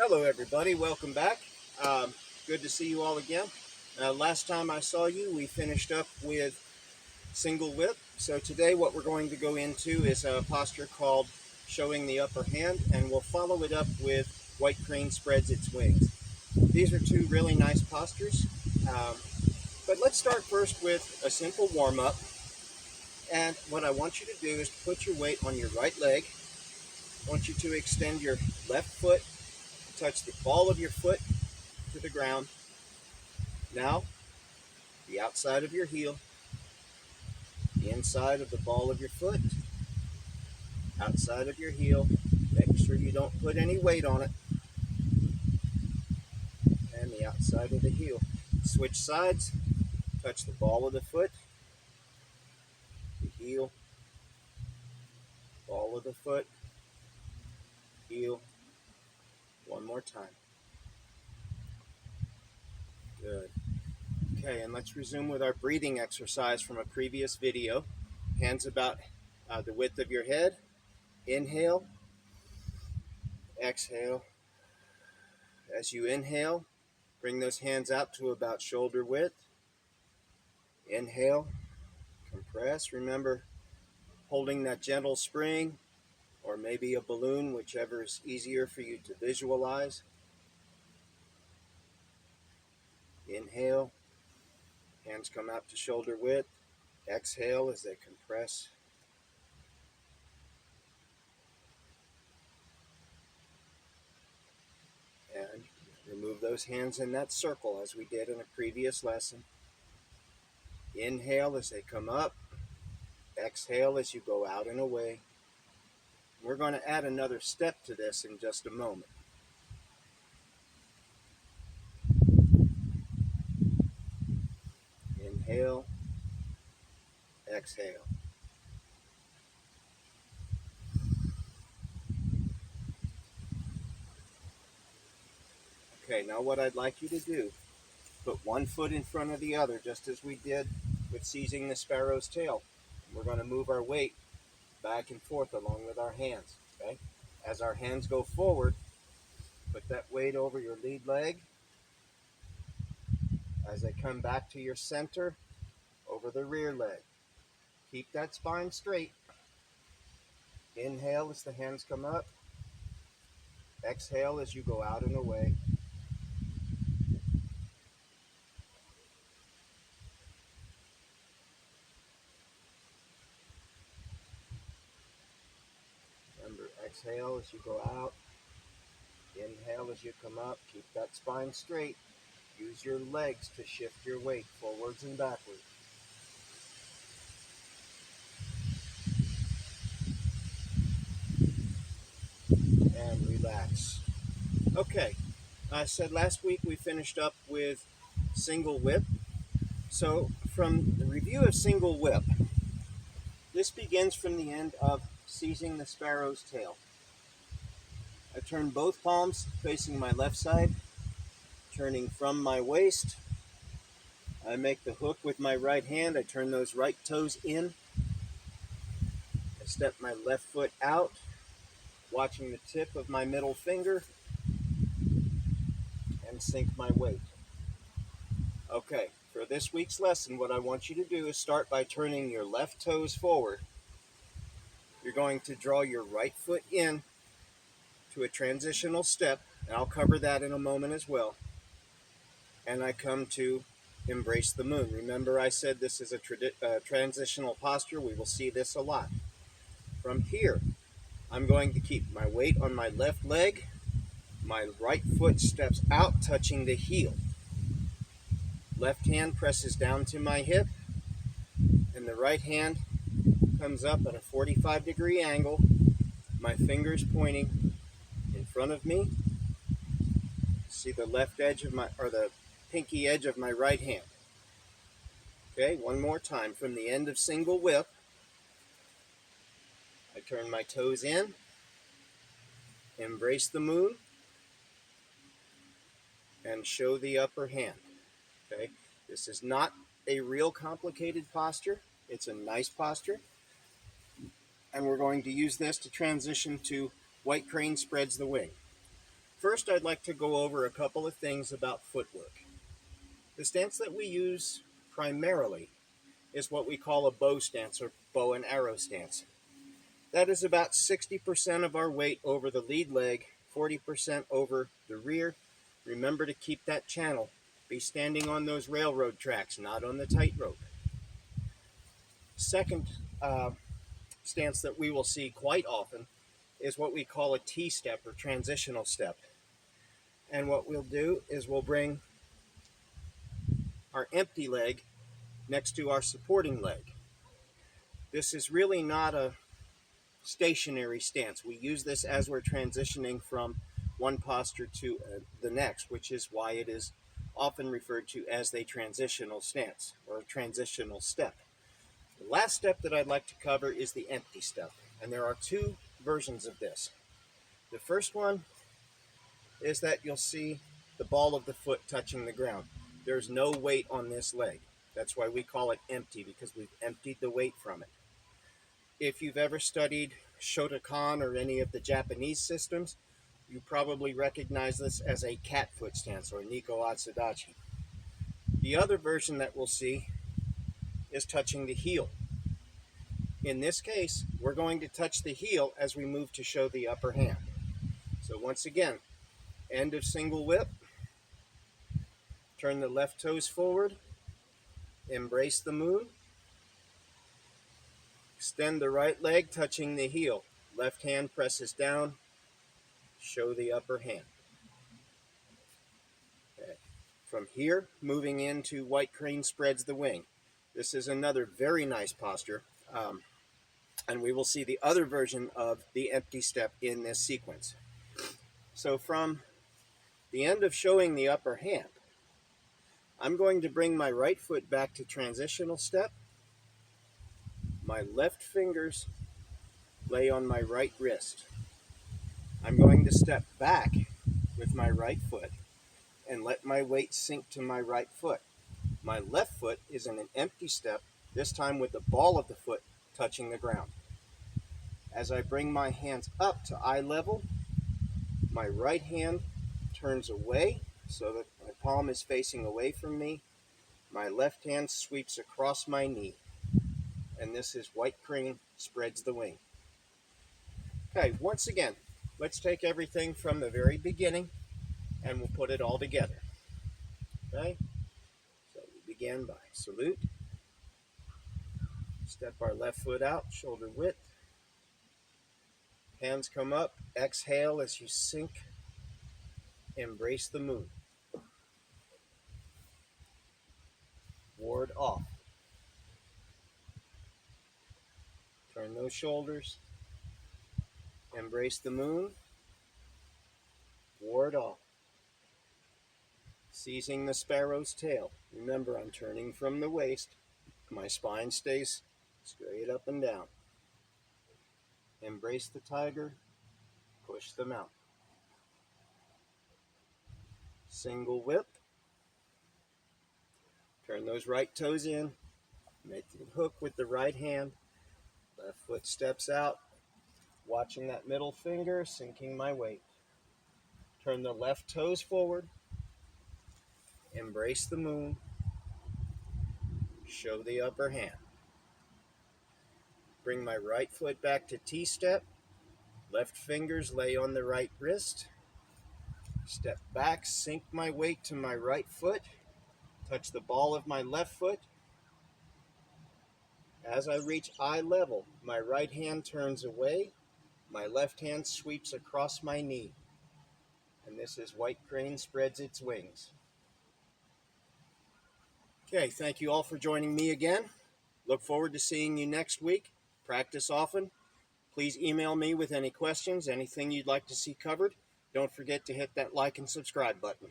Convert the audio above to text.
Hello everybody, welcome back. Good to see you all again. Last time I saw you, we finished up with single whip. So today what we're going to go into is a posture called showing the upper hand, and we'll follow it up with white crane spreads its wings. These are two really nice postures. Um, but let's start first with a simple warm-up. And what I want you to do is to put your weight on your right leg. I want you to extend your left foot, touch the ball of your foot to the ground. Now, the outside of your heel, the inside of the ball of your foot, outside of your heel. Make sure you don't put any weight on it. And the outside of the heel. Switch sides, touch the ball of the foot, the heel, ball of the foot, heel. One more time. Good. Okay, and let's resume with our breathing exercise from a previous video. Hands about the width of your head. Inhale, exhale. As you inhale, bring those hands out to about shoulder width. Inhale, compress. Remember, holding that gentle spring or maybe a balloon, whichever is easier for you to visualize. Inhale, hands come out to shoulder width. Exhale as they compress. And remove those hands in that circle as we did in a previous lesson. Inhale as they come up. Exhale as you go out and away. We're going to add another step to this in just a moment. Inhale, exhale. Okay, now what I'd like you to do, put one foot in front of the other, just as we did with seizing the sparrow's tail. We're going to move our weight back and forth along with our hands, okay? As our hands go forward, put that weight over your lead leg. As they come back to your center, over the rear leg. Keep that spine straight. Inhale as the hands come up. Exhale as you go out and away. Remember, exhale as you go out. Inhale as you come up. Keep that spine straight. Use your legs to shift your weight forwards and backwards. And relax. Okay, I said last week we finished up with single whip. So from the review of single whip, this begins from the end of seizing the sparrow's tail. I turn both palms facing my left side, turning from my waist. I make the hook with my right hand. I turn those right toes in. I step my left foot out, watching the tip of my middle finger, and sink my weight. Okay, for this week's lesson, what I want you to do is start by turning your left toes forward. You're going to draw your right foot in to a transitional step, and I'll cover that in a moment as well. And I come to embrace the moon. Remember, I said this is a transitional posture. We will see this a lot. From here, I'm going to keep my weight on my left leg. My right foot steps out, touching the heel. Left hand presses down to my hip, and the right hand comes up at a 45-degree angle. My fingers pointing in front of me. See the left edge of the pinky edge of my right hand. Okay, one more time. From the end of single whip, I turn my toes in, embrace the moon, and show the upper hand. Okay, this is not a real complicated posture. It's a nice posture. And we're going to use this to transition to white crane spreads the wing. First, I'd like to go over a couple of things about footwork. The stance that we use primarily is what we call a bow stance or bow and arrow stance. That is about 60% of our weight over the lead leg, 40% over the rear. Remember to keep that channel. Be standing on those railroad tracks, not on the tightrope. Second stance that we will see quite often is what we call a T-step or transitional step. And what we'll do is we'll bring our empty leg next to our supporting leg. This is really not a stationary stance. We use this as we're transitioning from one posture to the next, which is why it is often referred to as a transitional stance or a transitional step. The last step that I'd like to cover is the empty step, and there are two versions of this. The first one is that you'll see the ball of the foot touching the ground. There's no weight on this leg. That's why we call it empty, because we've emptied the weight from it. If you've ever studied Shotokan or any of the Japanese systems, you probably recognize this as a cat foot stance or Niko Atsudachi. The other version that we'll see is touching the heel. In this case, we're going to touch the heel as we move to show the upper hand. So once again, end of single whip, turn the left toes forward, embrace the moon, extend the right leg touching the heel. Left hand presses down, show the upper hand. Okay. From here, moving into white crane spreads the wing. This is another very nice posture, and we will see the other version of the empty step in this sequence. So from the end of showing the upper hand, I'm going to bring my right foot back to transitional step. My left fingers lay on my right wrist. I'm going to step back with my right foot and let my weight sink to my right foot. My left foot is in an empty step, this time with the ball of the foot touching the ground. As I bring my hands up to eye level, my right hand turns away so that my palm is facing away from me. My left hand sweeps across my knee. And this is white crane spreads the wing. Okay, once again, let's take everything from the very beginning and we'll put it all together. Okay, so we begin by salute. Step our left foot out, shoulder width. Hands come up, exhale as you sink. Embrace the moon. Ward off. Turn those shoulders. Embrace the moon. Ward off. Seizing the sparrow's tail. Remember, I'm turning from the waist. My spine stays straight up and down. Embrace the tiger. Push them out. Single whip. Turn those right toes in. Make the hook with the right hand. Left foot steps out. Watching that middle finger, sinking my weight. Turn the left toes forward. Embrace the moon. Show the upper hand. Bring my right foot back to T-step. Left fingers lay on the right wrist. Step back, sink my weight to my right foot. Touch the ball of my left foot. As I reach eye level, my right hand turns away. My left hand sweeps across my knee. And this is white crane spreads its wings. Okay, thank you all for joining me again. Look forward to seeing you next week. Practice often. Please email me with any questions, anything you'd like to see covered. Don't forget to hit that like and subscribe button.